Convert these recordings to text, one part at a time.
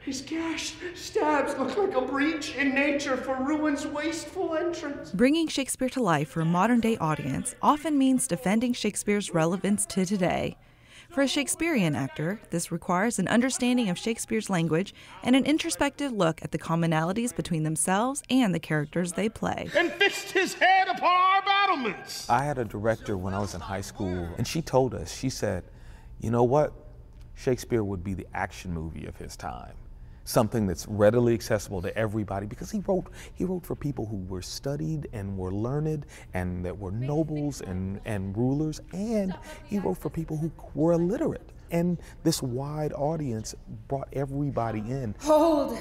His gashed stabs look like a breach in nature for ruin's wasteful entrance. Bringing Shakespeare to life for a modern-day audience often means defending Shakespeare's relevance to today. For a Shakespearean actor, this requires an understanding of Shakespeare's language and an introspective look at the commonalities between themselves and the characters they play. And fixed his head upon our battlements. I had a director when I was in high school, and she told us, she said, you know what? Shakespeare would be the action movie of his time. Something that's readily accessible to everybody, because he wrote for people who were studied and were learned and that were nobles and rulers, and he wrote for people who were illiterate. And this wide audience brought everybody in. Hold.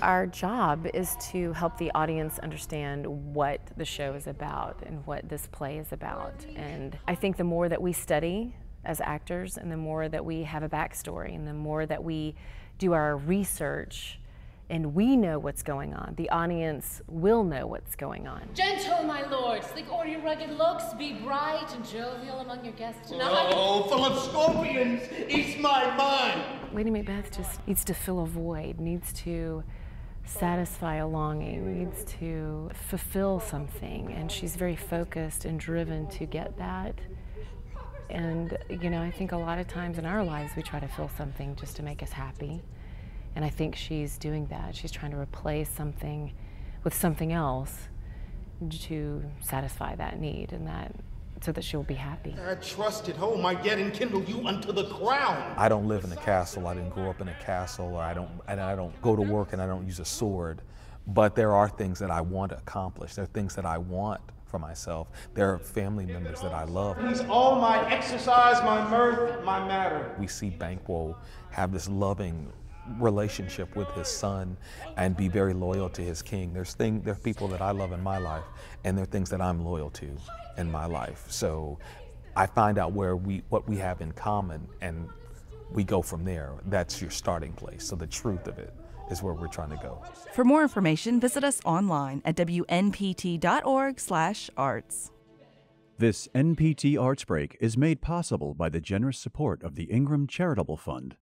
Our job is to help the audience understand what the show is about and what this play is about. And I think the more that we study as actors, and the more that we have a backstory, and the more that we do our research and we know what's going on, the audience will know what's going on. Gentle, my lords, think o'er your rugged looks, be bright and jovial among your guests tonight. Oh, full of scorpions, eats my mind. Lady Macbeth just needs to fill a void, needs to satisfy a longing, needs to fulfill something, and she's very focused and driven to get that. And, you know, I think a lot of times in our lives we try to fill something just to make us happy. And I think she's doing that. She's trying to replace something with something else to satisfy that need, and that so that she'll be happy. I trusted home might yet enkindle you unto the crown. I don't live in a castle. I didn't grow up in a castle, or I don't go to work and I don't use a sword. But there are things that I want to accomplish. There are things that I want for myself. There are family members that I love. He's all my exercise, my mirth, my matter. We see Banquo have this loving relationship with his son and be very loyal to his king. There are people that I love in my life, and there are things that I'm loyal to in my life. So I find out what we have in common, and we go from there. That's your starting place. So the truth of it is where we're trying to go. For more information, visit us online at wnpt.org/arts. This NPT Arts Break is made possible by the generous support of the Ingram Charitable Fund.